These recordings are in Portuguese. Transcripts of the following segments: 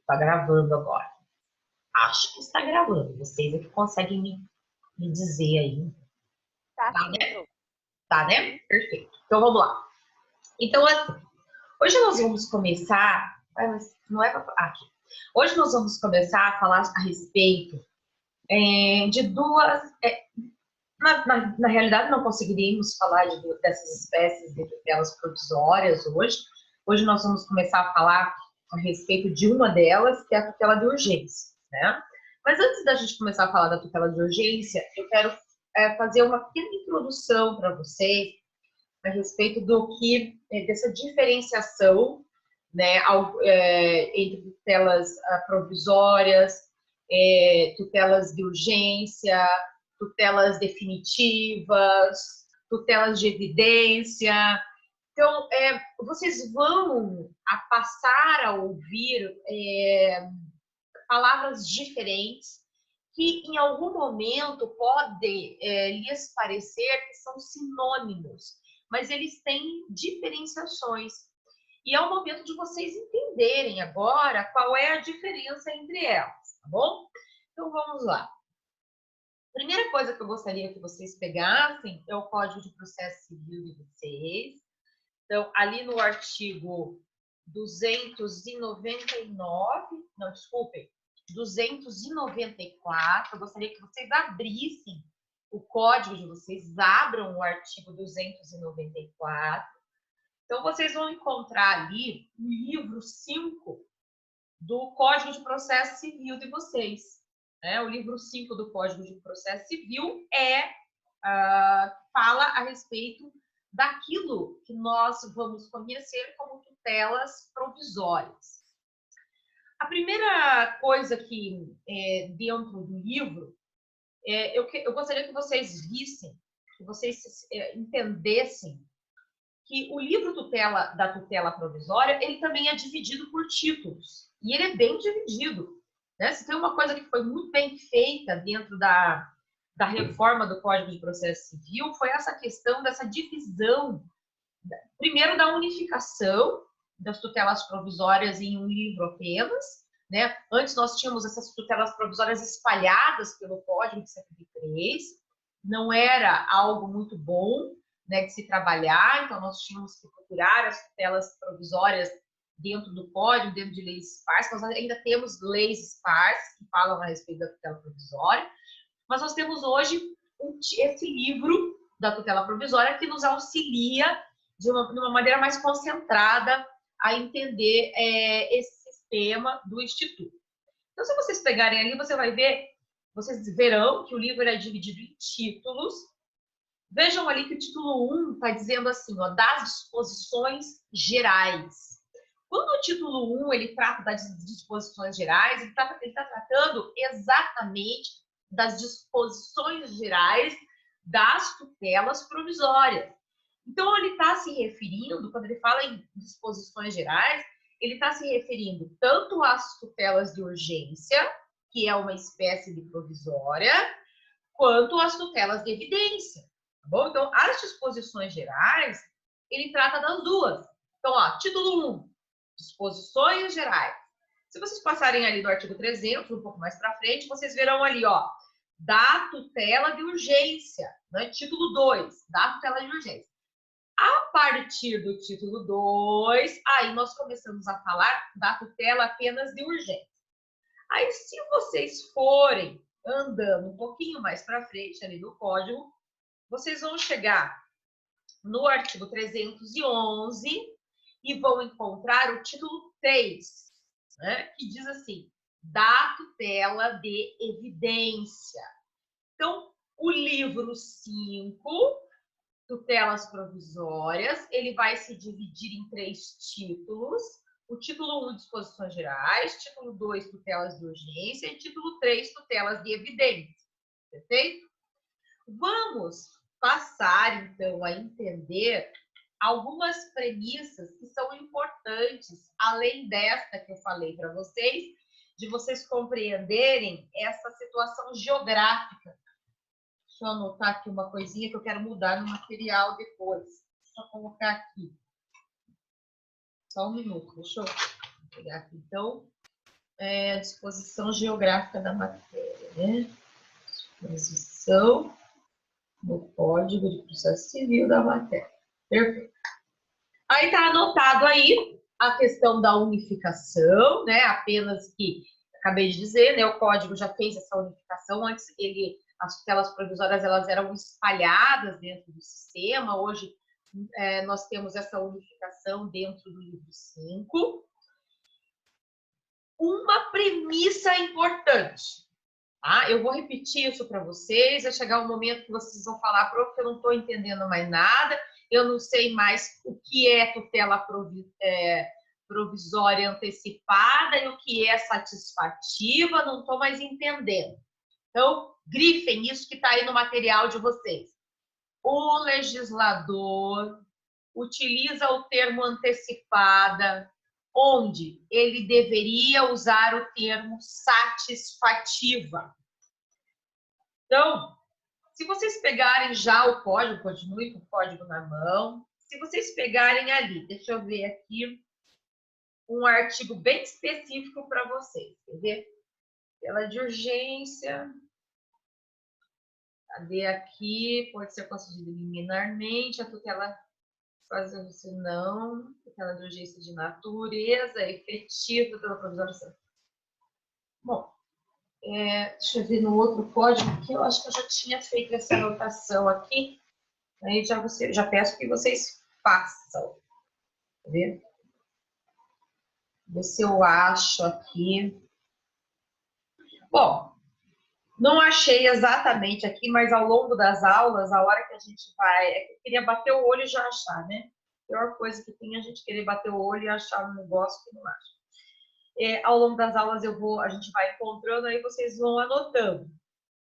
Tá gravando agora. Acho que está gravando. Vocês é que conseguem me dizer aí. Tá Tá, sim, né? Pro. Tá, né? Perfeito. Então, vamos lá. Então, assim, hoje nós vamos começar... Mas não é pra... aqui. Hoje nós vamos começar a falar a respeito de duas... Na realidade, não conseguiríamos falar dessas espécies de tutelas provisórias hoje. Hoje nós vamos começar a falar a respeito de uma delas, que é a tutela de urgência, né? Mas antes da gente começar a falar da tutela de urgência, eu quero fazer uma pequena introdução para vocês a respeito dessa diferenciação, né, entre tutelas provisórias, tutelas de urgência, tutelas definitivas, tutelas de evidência. Então, vocês vão passar a ouvir palavras diferentes que, em algum momento, pode lhes parecer que são sinônimos, mas eles têm diferenciações. E é o momento de vocês entenderem agora qual é a diferença entre elas, tá bom? Então, vamos lá. Primeira coisa que eu gostaria que vocês pegassem é o Código de Processo Civil de vocês. Então, ali no artigo 299, não, desculpem, 294, eu gostaria que vocês abrissem o código de vocês, abram o artigo 294. Então, vocês vão encontrar ali o livro 5 do Código de Processo Civil de vocês. O livro 5 do Código de Processo Civil fala a respeito daquilo que nós vamos conhecer como tutelas provisórias. A primeira coisa que, dentro do livro, eu gostaria que vocês vissem, que vocês entendessem que o livro da tutela provisória, ele também é dividido por títulos. E ele é bem dividido, né? Se tem uma coisa que foi muito bem feita dentro da reforma do Código de Processo Civil, foi essa questão dessa divisão, primeiro da unificação das tutelas provisórias em um livro apenas, né? Antes nós tínhamos essas tutelas provisórias espalhadas pelo Código de 73, não era algo muito bom, né, de se trabalhar, então nós tínhamos que procurar as tutelas provisórias dentro do Código, dentro de leis esparsas. Nós ainda temos leis esparsas que falam a respeito da tutela provisória, mas nós temos hoje esse livro da tutela provisória que nos auxilia de uma maneira mais concentrada a entender esse sistema do Instituto. Então, se vocês pegarem ali, vocês verão que o livro é dividido em títulos. Vejam ali que o título 1 está dizendo assim, ó, das disposições gerais. Quando o título 1 ele trata das disposições gerais, ele está tratando exatamente das disposições gerais das tutelas provisórias. Então, ele está se referindo, quando ele fala em disposições gerais, ele está se referindo tanto às tutelas de urgência, que é uma espécie de provisória, quanto às tutelas de evidência. Tá bom? Então, as disposições gerais, ele trata das duas. Então, ó, título 1, disposições gerais. Se vocês passarem ali no artigo 300, um pouco mais para frente, vocês verão ali, ó, da tutela de urgência, né? Título 2, da tutela de urgência. A partir do título 2, aí nós começamos a falar da tutela apenas de urgência. Aí, se vocês forem andando um pouquinho mais para frente ali no código, vocês vão chegar no artigo 311 e vão encontrar o título 3, né, que diz assim, da tutela de evidência. Então, o livro 5, tutelas provisórias, ele vai se dividir em 3 títulos. O título 1, disposições gerais, título 2, tutelas de urgência e título 3, tutelas de evidência. Perfeito? Vamos passar, então, a entender algumas premissas que são importantes, além desta que eu falei para vocês, de vocês compreenderem essa situação geográfica. Deixa eu anotar aqui uma coisinha que eu quero mudar no material depois. Deixa eu colocar aqui. Só um minuto, deixa eu pegar aqui, então. disposição geográfica da matéria, né? Disposição no Código de Processo Civil da matéria. Perfeito. Aí está anotado aí a questão da unificação, né? Apenas que, acabei de dizer, né? O código já fez essa unificação. Antes, as tutelas provisórias elas eram espalhadas dentro do sistema. Hoje, nós temos essa unificação dentro do livro 5. Uma premissa importante. Tá? Eu vou repetir isso para vocês. Vai chegar um momento que vocês vão falar, prof, eu não estou entendendo mais nada. Eu não sei mais o que é tutela provisória antecipada e o que é satisfativa, não estou mais entendendo. Então, grifem isso que está aí no material de vocês. O legislador utiliza o termo antecipada, onde ele deveria usar o termo satisfativa. Então, se vocês pegarem já o código, continue com o código na mão. Se vocês pegarem ali, deixa eu ver aqui, um artigo bem específico para vocês. Quer ver? Tutela de urgência. Cadê aqui? Pode ser concedida liminarmente. A tutela fazendo se não. Tutela de urgência de natureza, efetiva, tutela provisória. Bom, deixa eu ver no outro código, que eu acho que eu já tinha feito essa anotação aqui. Aí já peço que vocês façam. Tá vendo? Ver se eu acho aqui. Bom, não achei exatamente aqui, mas ao longo das aulas, a hora que a gente vai... É que eu queria bater o olho e já achar, né? A pior coisa que tem é a gente querer bater o olho e achar um negócio que não acha. Ao longo das aulas a gente vai encontrando, aí vocês vão anotando.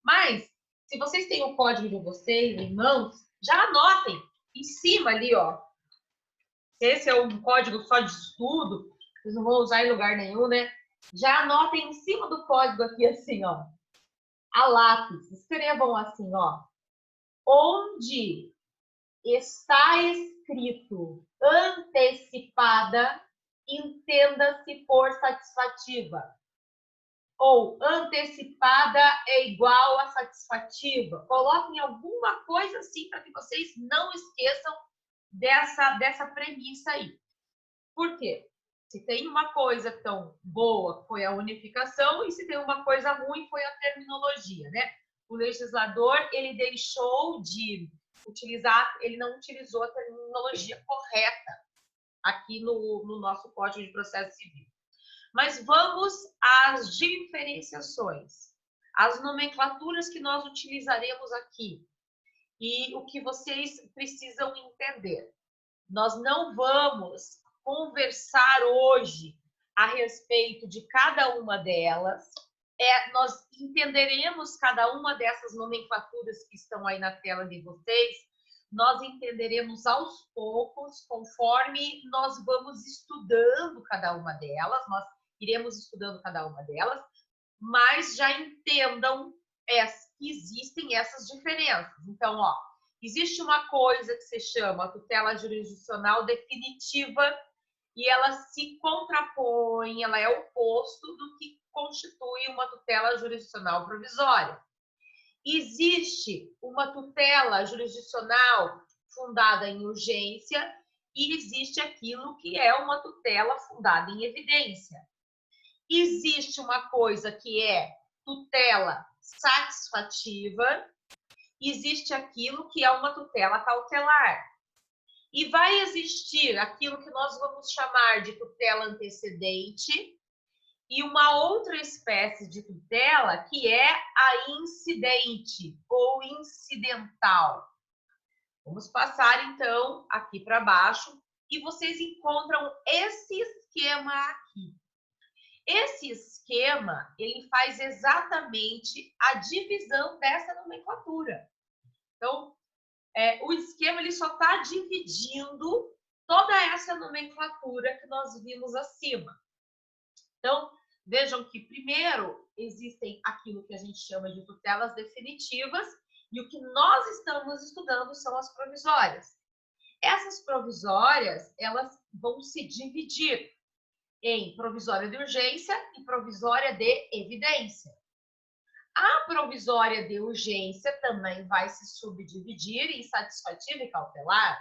Mas, se vocês têm o código de vocês em mãos, já anotem em cima ali, ó. Esse é um código só de estudo, vocês não vão usar em lugar nenhum, né? Já anotem em cima do código aqui, assim, ó. A lápis, escrevam assim, ó. Onde está escrito antecipada, entenda-se por satisfativa. Ou antecipada é igual a satisfativa. Coloquem alguma coisa assim para que vocês não esqueçam dessa premissa aí. Por quê? Se tem uma coisa tão boa, foi a unificação, e se tem uma coisa ruim, foi a terminologia, né? O legislador, ele deixou de utilizar, ele não utilizou a terminologia correta aqui no nosso Código de Processo Civil. Mas vamos às diferenciações, as nomenclaturas que nós utilizaremos aqui e o que vocês precisam entender. Nós não vamos conversar hoje a respeito de cada uma delas. Nós entenderemos cada uma dessas nomenclaturas que estão aí na tela de vocês. Nós entenderemos aos poucos, conforme nós vamos estudando cada uma delas. Nós iremos estudando cada uma delas, mas já entendam que existem essas diferenças. Então, ó, existe uma coisa que se chama tutela jurisdicional definitiva e ela se contrapõe, ela é o oposto do que constitui uma tutela jurisdicional provisória. Existe uma tutela jurisdicional fundada em urgência e existe aquilo que é uma tutela fundada em evidência. Existe uma coisa que é tutela satisfativa, existe aquilo que é uma tutela cautelar. E vai existir aquilo que nós vamos chamar de tutela antecedente e uma outra espécie de tutela que é a incidente ou incidental. Vamos passar, então, aqui para baixo e vocês encontram esse esquema aqui. Esse esquema, ele faz exatamente a divisão dessa nomenclatura. Então, o esquema ele só está dividindo toda essa nomenclatura que nós vimos acima. Então, vejam que primeiro existem aquilo que a gente chama de tutelas definitivas e o que nós estamos estudando são as provisórias. Essas provisórias, elas vão se dividir. em provisória de urgência e provisória de evidência. A provisória de urgência também vai se subdividir em satisfativa e cautelar.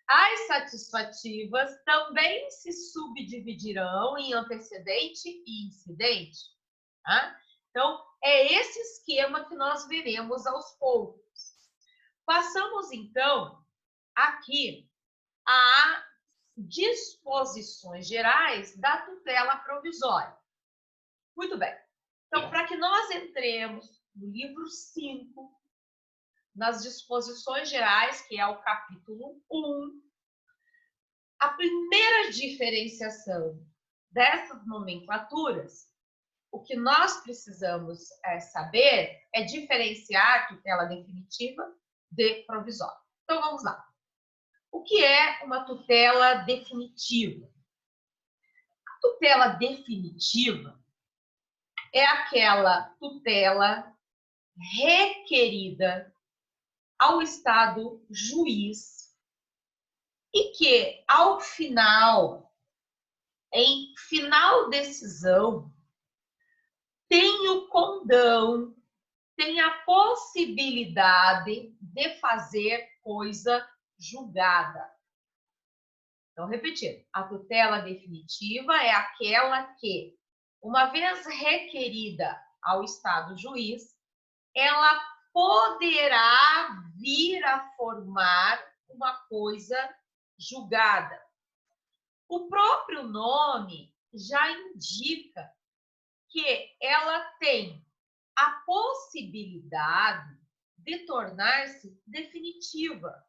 As satisfativas também se subdividirão em antecedente e incidente. Tá? Então, é esse esquema que nós veremos aos poucos. Passamos, então, aqui a disposições gerais da tutela provisória. Muito bem. Então, para que nós entremos no livro 5, nas disposições gerais, que é o capítulo 1, a primeira diferenciação dessas nomenclaturas, o que nós precisamos saber é diferenciar tutela definitiva de provisória. Então, vamos lá. O que é uma tutela definitiva? A tutela definitiva é aquela tutela requerida ao Estado juiz e que, ao final, em final decisão, tem o condão, tem a possibilidade de fazer coisa julgada. Então, repetindo, a tutela definitiva é aquela que, uma vez requerida ao Estado juiz, ela poderá vir a formar uma coisa julgada. O próprio nome já indica que ela tem a possibilidade de tornar-se definitiva.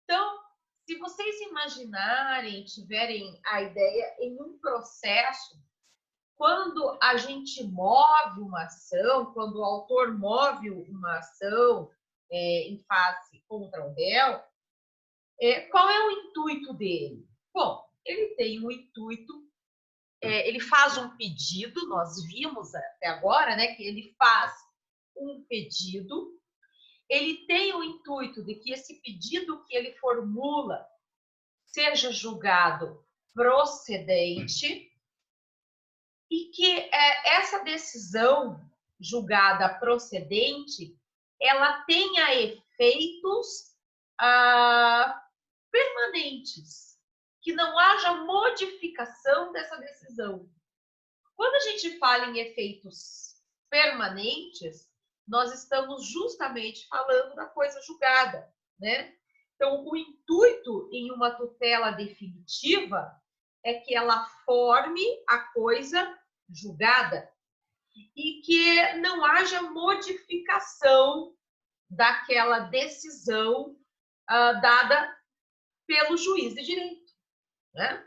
Então, se vocês imaginarem, tiverem a ideia em um processo, quando a gente move uma ação, quando o autor move uma ação em face contra o réu, qual é o intuito dele? Bom, ele tem um intuito, ele faz um pedido, nós vimos até agora, né, que ele faz um pedido, ele tem o intuito de que esse pedido que ele formula seja julgado procedente e que essa decisão julgada procedente, ela tenha efeitos permanentes, que não haja modificação dessa decisão. Quando a gente fala em efeitos permanentes, nós estamos justamente falando da coisa julgada, né? Então, o intuito em uma tutela definitiva é que ela forme a coisa julgada e que não haja modificação daquela decisão dada pelo juiz de direito, né?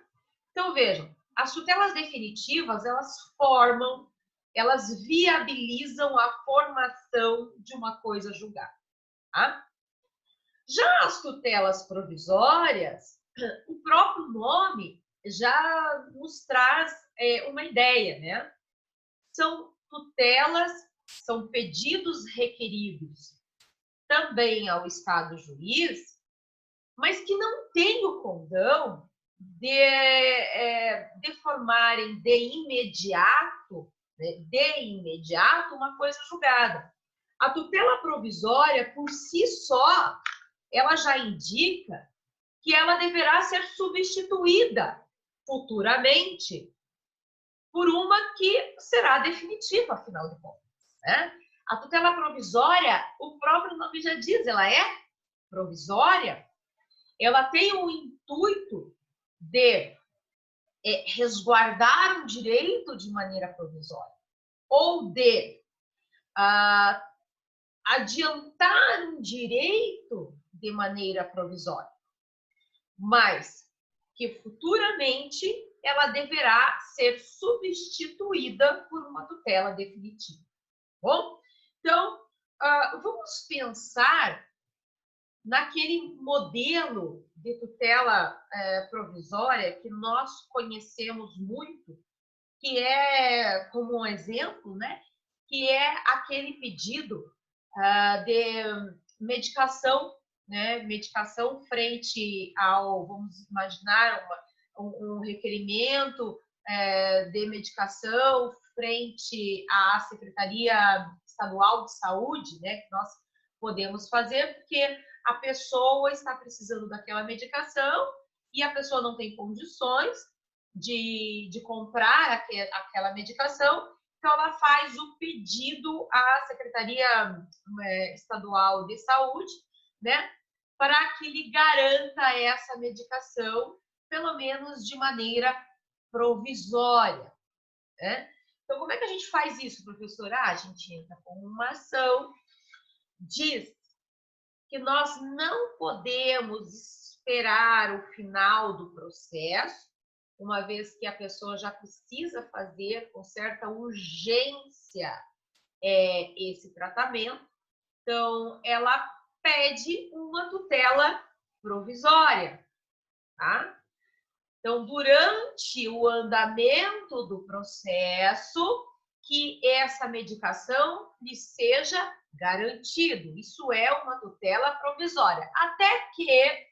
Então, vejam, as tutelas definitivas, elas formam, elas viabilizam a formação de uma coisa julgada, tá? Já as tutelas provisórias, o próprio nome já nos traz uma ideia, né? São tutelas, são pedidos requeridos também ao Estado juiz, mas que não têm o condão de formarem de imediato, uma coisa julgada. A tutela provisória, por si só, ela já indica que ela deverá ser substituída futuramente por uma que será definitiva, afinal de contas, né? A tutela provisória, o próprio nome já diz, ela é provisória, ela tem o intuito de resguardar um direito de maneira provisória ou de adiantar um direito de maneira provisória, mas que futuramente ela deverá ser substituída por uma tutela definitiva. Bom, então, vamos pensar naquele modelo de tutela provisória que nós conhecemos muito, que é, como um exemplo, né, que é aquele pedido de medicação, né, medicação frente ao, vamos imaginar, um requerimento de medicação frente à Secretaria Estadual de Saúde, né, que nós podemos fazer, porque a pessoa está precisando daquela medicação e a pessoa não tem condições de comprar aquela medicação, então ela faz o pedido à Secretaria Estadual de Saúde, né, para que lhe garanta essa medicação, pelo menos de maneira provisória, né? Então, como é que a gente faz isso, professora? A gente entra com uma ação, diz que nós não podemos esperar o final do processo, uma vez que a pessoa já precisa fazer com certa urgência esse tratamento. Então, ela pede uma tutela provisória, tá? Então, durante o andamento do processo, que essa medicação lhe seja garantido. Isso é uma tutela provisória. Até que,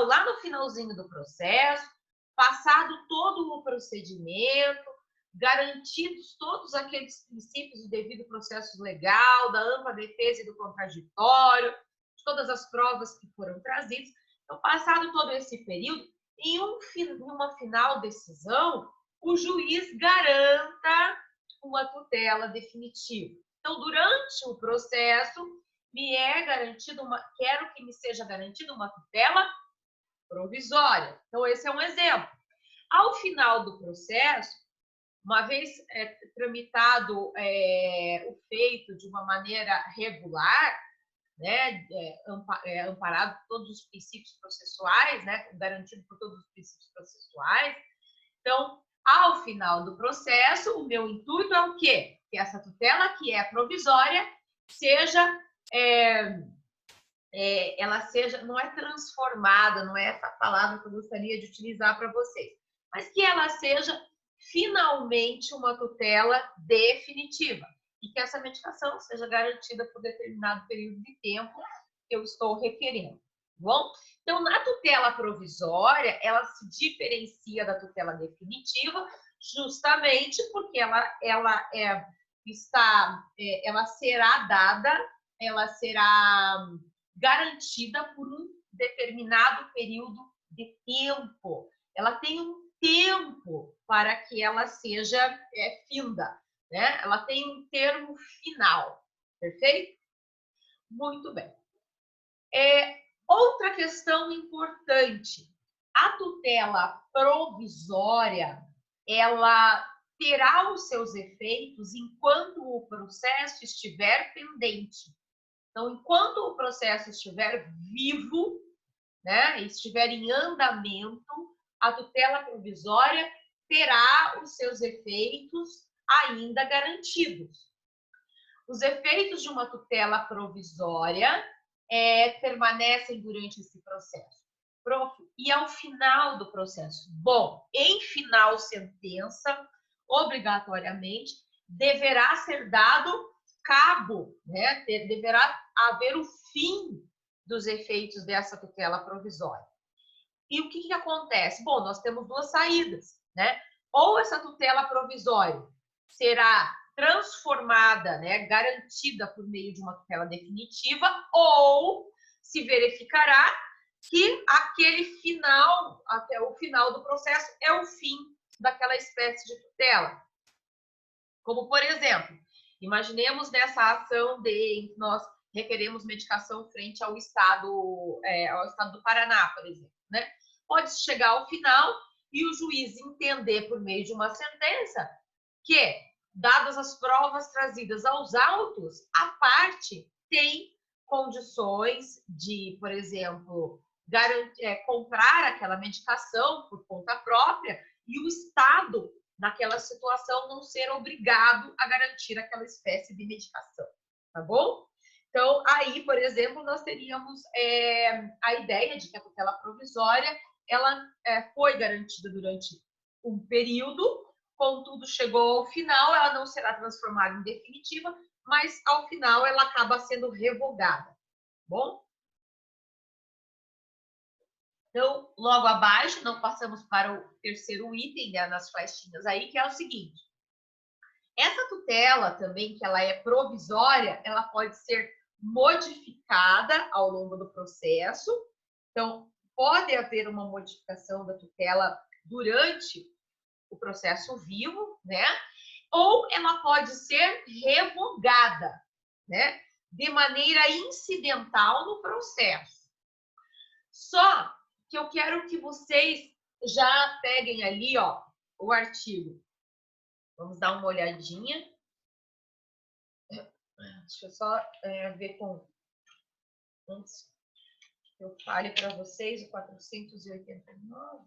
lá no finalzinho do processo, passado todo o procedimento, garantidos todos aqueles princípios do devido processo legal, da ampla defesa e do contraditório, de todas as provas que foram trazidas. Então, passado todo esse período, em uma final decisão, o juiz garanta uma tutela definitiva. Então, durante o processo, quero que me seja garantida uma tutela provisória. Então, esse é um exemplo. Ao final do processo, uma vez tramitado o feito de uma maneira regular, né, amparado por todos os princípios processuais, né, garantido por todos os princípios processuais. Então, ao final do processo, o meu intuito é o quê? Que essa tutela, que é provisória, ela seja, não é transformada, não é essa palavra que eu gostaria de utilizar para vocês, mas que ela seja finalmente uma tutela definitiva e que essa medicação seja garantida por determinado período de tempo que eu estou requerendo, tá bom? Então, na tutela provisória, ela se diferencia da tutela definitiva justamente porque ela será garantida por um determinado período de tempo. Ela tem um tempo para que ela seja finda, né? Ela tem um termo final, perfeito? Muito bem. Outra questão importante, a tutela provisória, ela terá os seus efeitos enquanto o processo estiver pendente. Então, enquanto o processo estiver vivo, né, estiver em andamento, a tutela provisória terá os seus efeitos ainda garantidos. Os efeitos de uma tutela provisória permanecem durante esse processo. E ao final do processo? Bom, em final sentença, obrigatoriamente, deverá ser dado cabo, né? Deverá haver o fim dos efeitos dessa tutela provisória. E o que acontece? Bom, nós temos duas saídas, né? Ou essa tutela provisória será transformada, né, garantida por meio de uma tutela definitiva, ou se verificará que aquele final, até o final do processo, é o fim daquela espécie de tutela. Como, por exemplo, imaginemos nessa ação de nós requeremos medicação frente ao estado do Paraná, por exemplo, né? Pode chegar ao final e o juiz entender por meio de uma sentença que, dadas as provas trazidas aos autos, a parte tem condições de, por exemplo, comprar aquela medicação por conta própria e o Estado, naquela situação, não ser obrigado a garantir aquela espécie de medicação, tá bom? Então, aí, por exemplo, nós teríamos a ideia de que a tutela provisória ela foi garantida durante um período, contudo, chegou ao final, ela não será transformada em definitiva, mas ao final ela acaba sendo revogada, bom? Então, logo abaixo, não passamos para o terceiro item, né, nas flechinhas aí, que é o seguinte. Essa tutela também, que ela é provisória, ela pode ser modificada ao longo do processo. Então, pode haver uma modificação da tutela durante o processo vivo, né? Ou ela pode ser revogada, né? De maneira incidental no processo. Só que eu quero que vocês já peguem ali, ó, o artigo. Vamos dar uma olhadinha. Deixa eu só ver com... Antes que eu fale para vocês, o 489.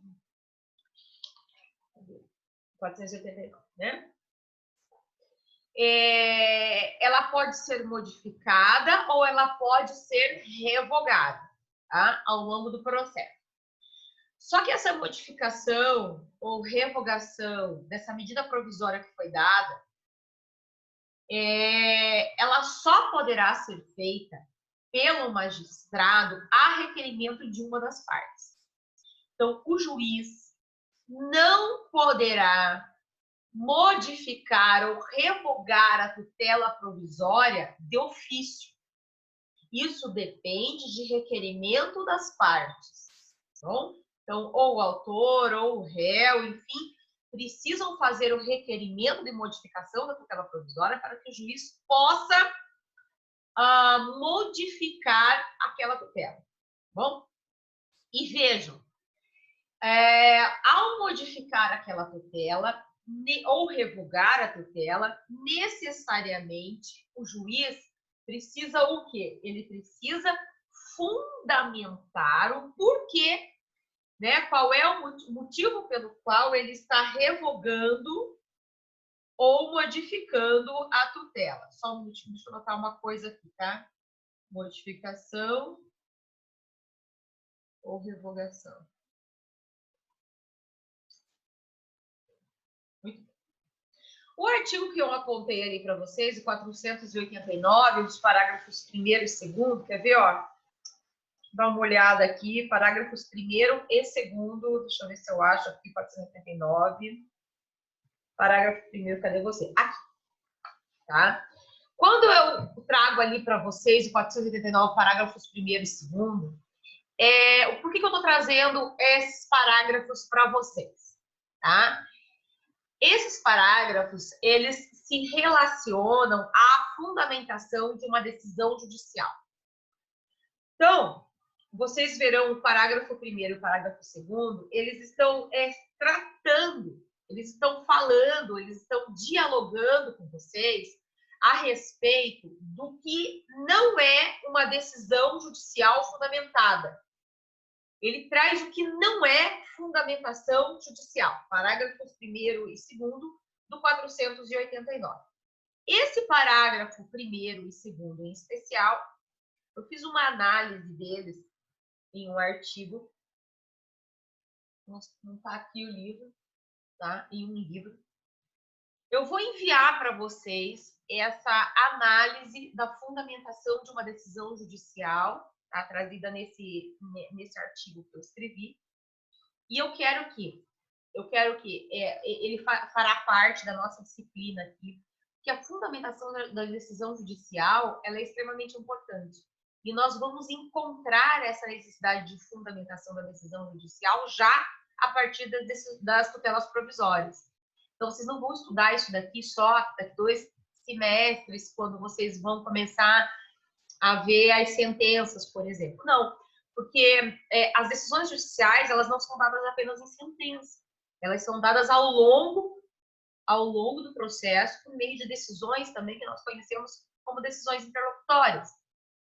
489, né? Ela pode ser modificada ou ela pode ser revogada, tá? Ao longo do processo. Só que essa modificação ou revogação dessa medida provisória que foi dada, ela só poderá ser feita pelo magistrado a requerimento de uma das partes. Então, o juiz não poderá modificar ou revogar a tutela provisória de ofício. Isso depende de requerimento das partes. Então, ou o autor, ou o réu, enfim, precisam fazer o requerimento de modificação da tutela provisória para que o juiz possa modificar aquela tutela. Bom? E vejam, ao modificar aquela tutela ou revogar a tutela, necessariamente o juiz precisa o quê? Ele precisa fundamentar o porquê, né? Qual é o motivo pelo qual ele está revogando ou modificando a tutela. Só um minutinho, deixa eu anotar uma coisa aqui, tá? Modificação ou revogação. Muito bem. O artigo que eu apontei ali para vocês, o 489, os parágrafos 1º e 2º, quer ver, ó? Dá uma olhada aqui, parágrafos 1º e 2º, deixa eu ver se eu acho aqui, 489. Parágrafo 1º, cadê você? Aqui, tá? Quando eu trago ali para vocês o 489, parágrafos 1º e 2º, por que eu estou trazendo esses parágrafos para vocês, tá? Esses parágrafos, eles se relacionam à fundamentação de uma decisão judicial. Então, vocês verão o parágrafo 1º e o parágrafo 2º, eles estão tratando, eles estão falando, eles estão dialogando com vocês a respeito do que não é uma decisão judicial fundamentada. Ele traz o que não é fundamentação judicial, parágrafos 1º e 2º do 489. Esse parágrafo 1º e 2º em especial, eu fiz uma análise deles em um artigo, não está aqui o livro, tá? Em um livro. Eu vou enviar para vocês essa análise da fundamentação de uma decisão judicial, tá? Trazida nesse artigo que eu escrevi. E eu quero que ele fará parte da nossa disciplina aqui, que a fundamentação da decisão judicial ela é extremamente importante. E nós vamos encontrar essa necessidade de fundamentação da decisão judicial já a partir das tutelas provisórias. Então, vocês não vão estudar isso daqui só daqui 2 semestres, quando vocês vão começar a ver as sentenças, por exemplo. Não, porque as decisões judiciais, elas não são dadas apenas em sentença. Elas são dadas ao longo do processo, por meio de decisões também que nós conhecemos como decisões interlocutórias.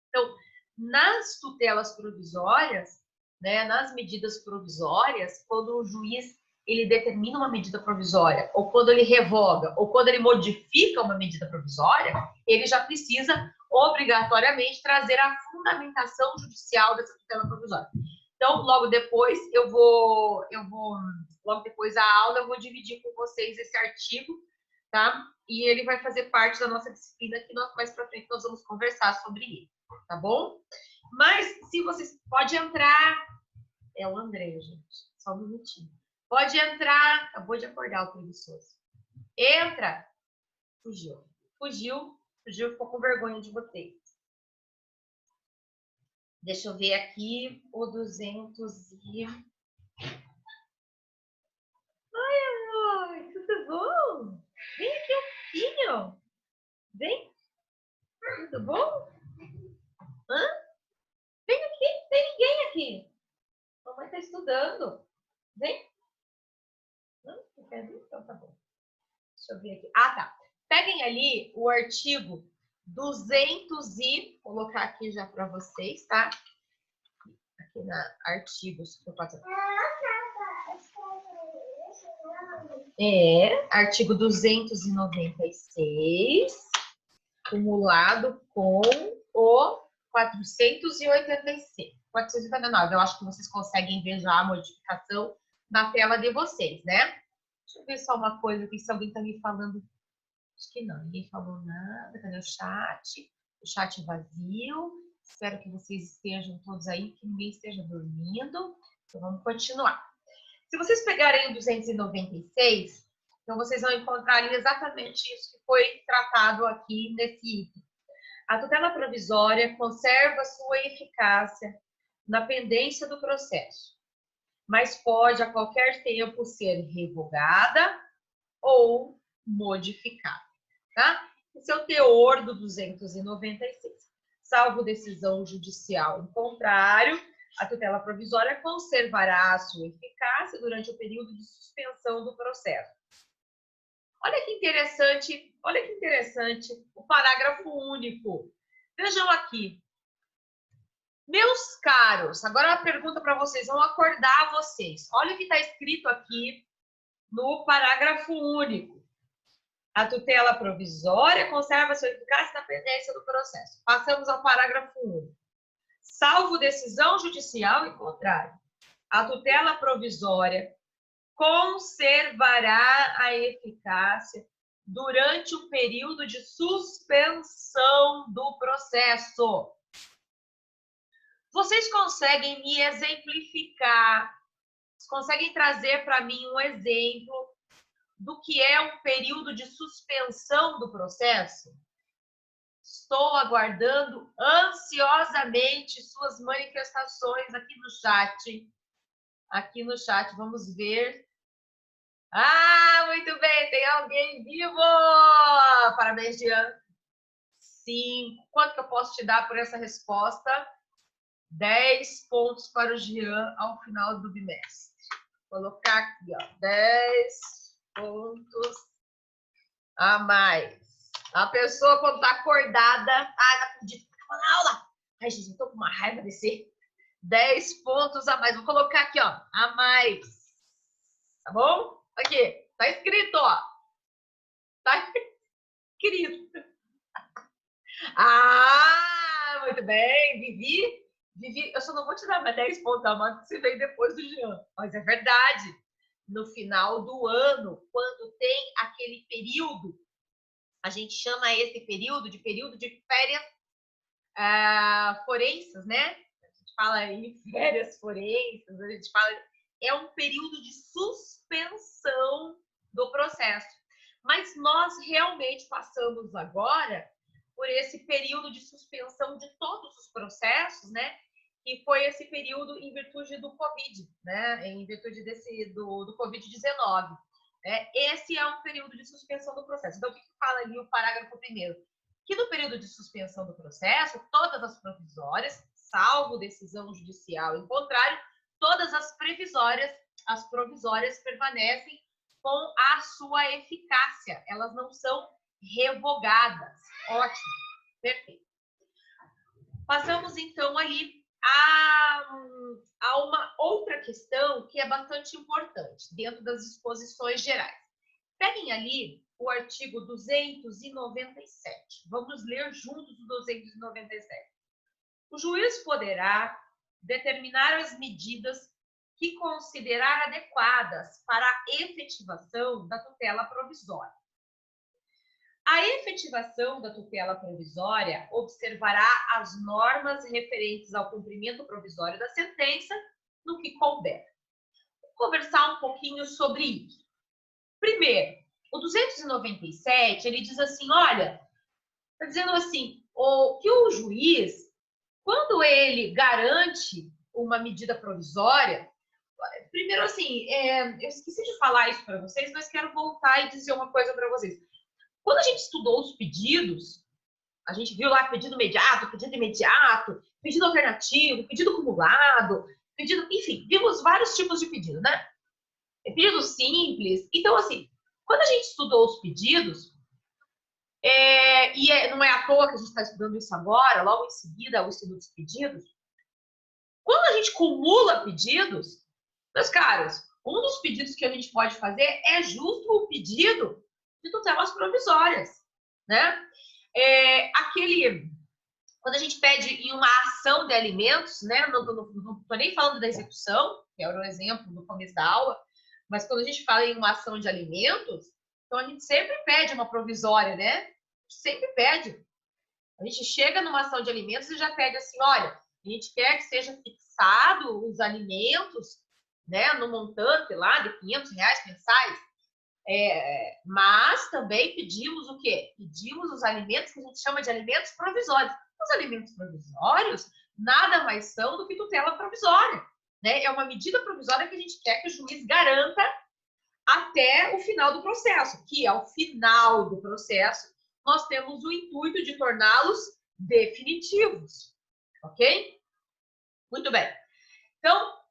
Então, nas tutelas provisórias, né, nas medidas provisórias, quando o juiz ele determina uma medida provisória, ou quando ele revoga, ou quando ele modifica uma medida provisória, ele já precisa obrigatoriamente trazer a fundamentação judicial dessa tutela provisória. Então, logo depois logo depois da aula, eu vou dividir com vocês esse artigo, tá? E ele vai fazer parte da nossa disciplina que mais para frente nós vamos conversar sobre ele, tá bom? Mas se vocês pode entrar É o André, gente. Só um minutinho. Pode entrar. Acabou de acordar o preguiçoso. Entra. Fugiu. Fugiu, ficou com vergonha de vocês. Deixa eu ver aqui o 200 e... Ai, amor, tudo bom? Vem aqui um pouquinho. Vem. Tudo bom? Hã? Vem aqui, não tem ninguém aqui. Mamãe tá estudando. Vem. Não quer vir? Então tá bom. Deixa eu ver aqui. Ah, tá. Peguem ali o artigo 200 e... Vou colocar aqui já para vocês, tá? Aqui na artigos. Artigo 296, acumulado com o 486. 489. Eu acho que vocês conseguem ver já a modificação na tela de vocês, né? Deixa eu ver só uma coisa aqui, se alguém tá me falando. Acho que não, ninguém falou nada. Cadê o chat? O chat vazio. Espero que vocês estejam todos aí, que ninguém esteja dormindo. Então, vamos continuar. Se vocês pegarem o 296, então vocês vão encontrar ali exatamente isso que foi tratado aqui nesse item. A tutela provisória conserva sua eficácia na pendência do processo, mas pode a qualquer tempo ser revogada ou modificada, tá? Esse é o teor do 296. Salvo decisão judicial em contrário, a tutela provisória conservará a sua eficácia durante o período de suspensão do processo. Olha que interessante o parágrafo único. Vejam aqui. Meus caros, agora uma pergunta para vocês, vão acordar vocês. Olha o que está escrito aqui no parágrafo único. A tutela provisória conserva sua eficácia na pendência do processo. Passamos ao parágrafo único. Salvo decisão judicial em contrário, a tutela provisória conservará a eficácia durante o período de suspensão do processo. Vocês conseguem me exemplificar? Vocês conseguem trazer para mim um exemplo do que é um período de suspensão do processo? Estou aguardando ansiosamente suas manifestações aqui no chat. Aqui no chat, vamos ver. Ah, muito bem, tem alguém vivo! Parabéns, Jean. 5. Quanto que eu posso te dar por essa resposta? 10 pontos para o Jean ao final do bimestre. Vou colocar aqui, ó, 10 pontos a mais. A pessoa, quando tá acordada, não acredito, tá na aula. Ai, gente, eu tô com uma raiva desse. 10 pontos a mais. Vou colocar aqui, ó, a mais. Tá bom? Aqui, tá escrito, ó. Tá escrito. Ah, muito bem, Vivi. Vivi, eu só não vou te dar mais 10 pontos a mais, porque você veio depois do Jean. Mas é verdade. No final do ano, quando tem aquele período, a gente chama esse período de férias forensas, né? A gente fala aí férias forensas, a gente fala... É um período de suspensão do processo. Mas nós realmente passamos agora por esse período de suspensão de todos os processos, né? E foi esse período em virtude do Covid, né? Em virtude do Covid-19. Esse é um período de suspensão do processo. Então, o que fala ali o parágrafo primeiro? Que no período de suspensão do processo, todas as provisórias, salvo decisão judicial em contrário, todas as provisórias permanecem com a sua eficácia. Elas não são revogadas. Ótimo, perfeito. Passamos, então, ali a uma outra questão que é bastante importante dentro das disposições gerais. Peguem ali o artigo 297. Vamos ler juntos o 297. O juiz poderá determinar as medidas que considerar adequadas para a efetivação da tutela provisória. A efetivação da tutela provisória observará as normas referentes ao cumprimento provisório da sentença no que couber. Vou conversar um pouquinho sobre isso. Primeiro, o 297, ele diz assim, olha, está dizendo assim, que o juiz, quando ele garante uma medida provisória, primeiro assim, eu esqueci de falar isso para vocês, mas quero voltar e dizer uma coisa para vocês. Quando a gente estudou os pedidos, a gente viu lá pedido imediato, pedido alternativo, pedido acumulado, pedido, enfim, vimos vários tipos de pedido, né? Pedido simples. Então, assim, quando a gente estudou os pedidos, não é à toa que a gente está estudando isso agora, logo em seguida, o estudo dos pedidos, quando a gente cumula pedidos, meus caros, um dos pedidos que a gente pode fazer é justo o pedido de tutelas provisórias, né? Quando a gente pede em uma ação de alimentos, né? Não estou nem falando da execução, que era o exemplo no começo da aula, mas quando a gente fala em uma ação de alimentos, então a gente sempre pede uma provisória, né? A gente sempre pede. A gente chega numa ação de alimentos e já pede assim, olha, a gente quer que seja fixado os alimentos, né, no montante lá de R$500 mensais, mas também pedimos o quê? Pedimos os alimentos que a gente chama de alimentos provisórios. Os alimentos provisórios nada mais são do que tutela provisória, né? É uma medida provisória que a gente quer que o juiz garanta até o final do processo, que ao final do processo nós temos o intuito de torná-los definitivos, ok? Muito bem. Então,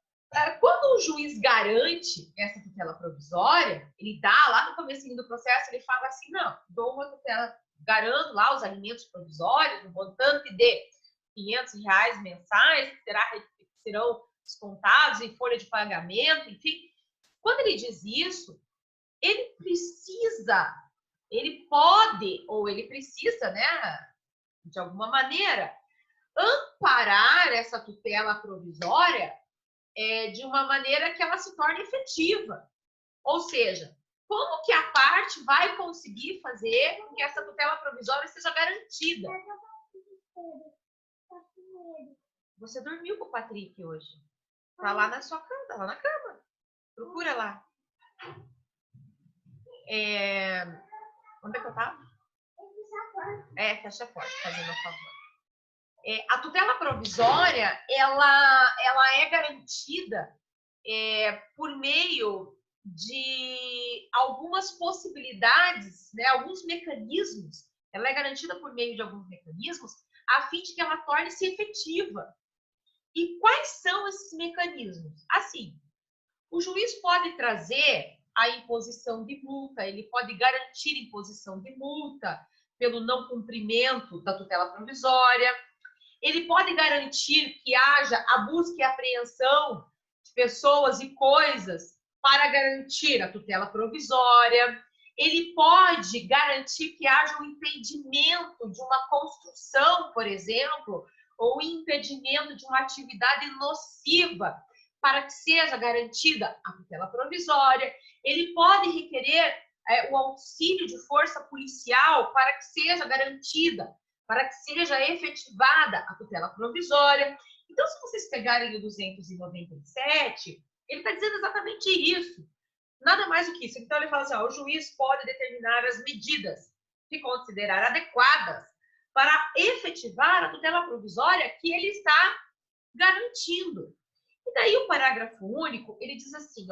quando o juiz garante essa tutela provisória, ele dá lá no comecinho do processo, ele fala assim, não, dou uma tutela, garanto lá os alimentos provisórios, no montante de R$500 mensais, que serão descontados em folha de pagamento, enfim. Quando ele diz isso, ele pode, ou ele precisa, né, de alguma maneira, amparar essa tutela provisória de uma maneira que ela se torne efetiva. Ou seja, como que a parte vai conseguir fazer com que essa tutela provisória seja garantida? Você dormiu com o Patrick hoje. Tá lá na sua cama, tá lá na cama. Procura lá. Onde é que eu tava? Fecha a porta, fazendo um favor. A tutela provisória, ela é garantida por meio de algumas possibilidades, né, alguns mecanismos. Ela é garantida por meio de alguns mecanismos a fim de que ela torne-se efetiva. E quais são esses mecanismos? Assim, o juiz pode trazer a imposição de multa, ele pode garantir imposição de multa pelo não cumprimento da tutela provisória, ele pode garantir que haja a busca e apreensão de pessoas e coisas para garantir a tutela provisória, ele pode garantir que haja um impedimento de uma construção, por exemplo, ou impedimento de uma atividade nociva para que seja garantida a tutela provisória, ele pode requerer o auxílio de força policial para que seja garantida, para que seja efetivada a tutela provisória. Então, se vocês pegarem o 297, ele está dizendo exatamente isso. Nada mais do que isso. Então, ele fala assim, o juiz pode determinar as medidas que considerar adequadas para efetivar a tutela provisória que ele está garantindo. E daí o parágrafo único, ele diz assim,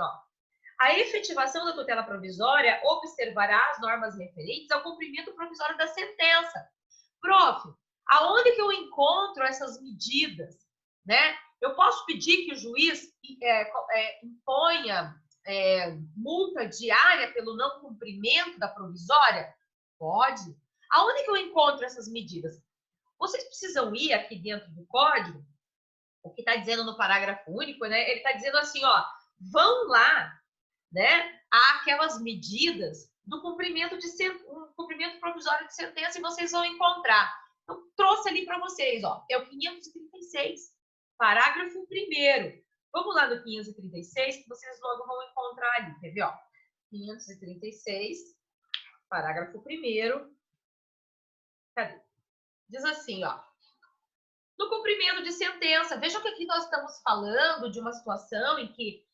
a efetivação da tutela provisória observará as normas referentes ao cumprimento provisório da sentença. Prof, aonde que eu encontro essas medidas, né? Eu posso pedir que o juiz imponha multa diária pelo não cumprimento da provisória? Pode. Aonde que eu encontro essas medidas? Vocês precisam ir aqui dentro do código, o que está dizendo no parágrafo único, né? Ele está dizendo assim, vão lá, né, aquelas medidas do cumprimento provisório de sentença e vocês vão encontrar. Então, trouxe ali para vocês, é o 536, parágrafo 1º. Vamos lá no 536, que vocês logo vão encontrar ali, quer ver, 536, parágrafo 1º. Cadê? Diz assim, No cumprimento de sentença, vejam que aqui nós estamos falando de uma situação em que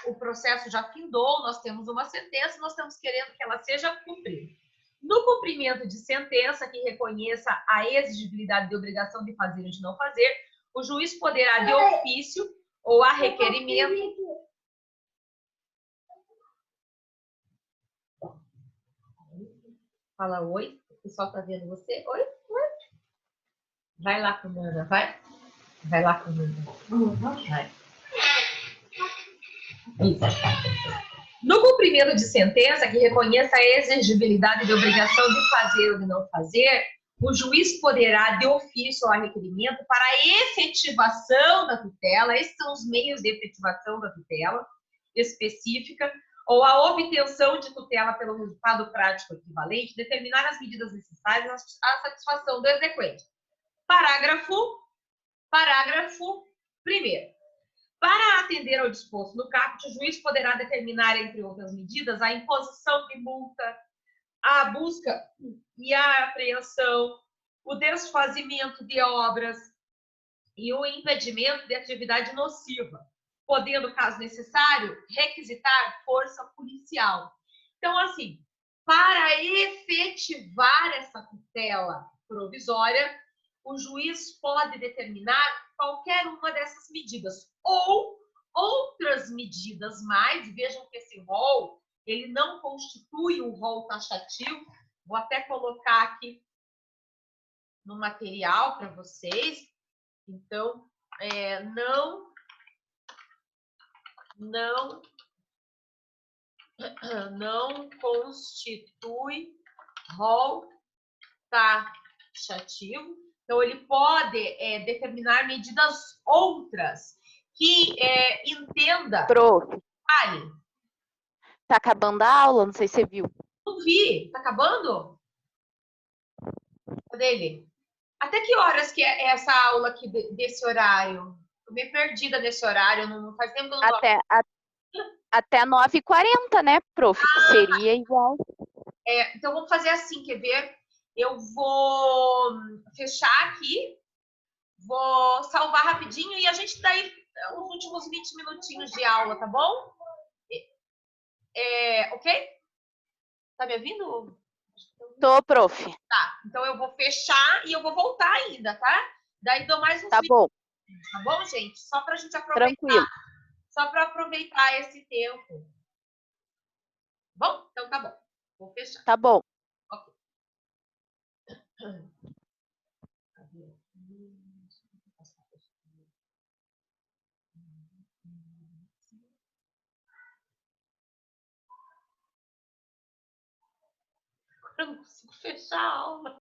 o processo já findou, nós temos uma sentença, nós estamos querendo que ela seja cumprida. No cumprimento de sentença que reconheça a exigibilidade de obrigação de fazer ou de não fazer, o juiz poderá, de ofício ou a requerimento... Fala oi, o pessoal está vendo você? Oi, oi. Vai lá, Comanda, vai. Vai lá, Comanda. Vai. No cumprimento de sentença que reconheça a exigibilidade de obrigação de fazer ou de não fazer, o juiz poderá, de ofício ou a requerimento, para a efetivação da tutela, esses são os meios de efetivação da tutela específica, ou a obtenção de tutela pelo resultado prático equivalente, determinar as medidas necessárias à satisfação do exequente. Parágrafo 1º. Para atender ao disposto no caput, o juiz poderá determinar, entre outras medidas, a imposição de multa, a busca e a apreensão, o desfazimento de obras e o impedimento de atividade nociva, podendo, caso necessário, requisitar força policial. Então, assim, para efetivar essa tutela provisória, o juiz pode determinar qualquer uma dessas medidas ou outras medidas mais. Vejam que esse rol, ele não constitui um rol taxativo. Vou até colocar aqui no material para vocês. Então, não constitui rol taxativo. Então, ele pode determinar medidas outras que entenda... Prof, Vale. tá acabando a aula, não sei se você viu. Não vi. Tá acabando? Cadê ele? Até que horas que é essa aula aqui desse horário? Tô meio perdida nesse horário, não faz tempo que eu não tô... Até 9h40, né, prof? Que seria igual. Então, vamos fazer assim, quer ver? Eu vou fechar aqui, vou salvar rapidinho e a gente dá aí os últimos 20 minutinhos de aula, tá bom? Ok? Tá me ouvindo? Tô, prof. Tá, então eu vou fechar e eu vou voltar ainda, tá? Daí dou mais uns Tá 20 bom, minutos, tá bom, gente? Só pra gente aproveitar. tranquilo. Só para aproveitar esse tempo. Bom, então tá bom. Vou fechar. Tá bom. Ok. Eu não consigo fechar a aula.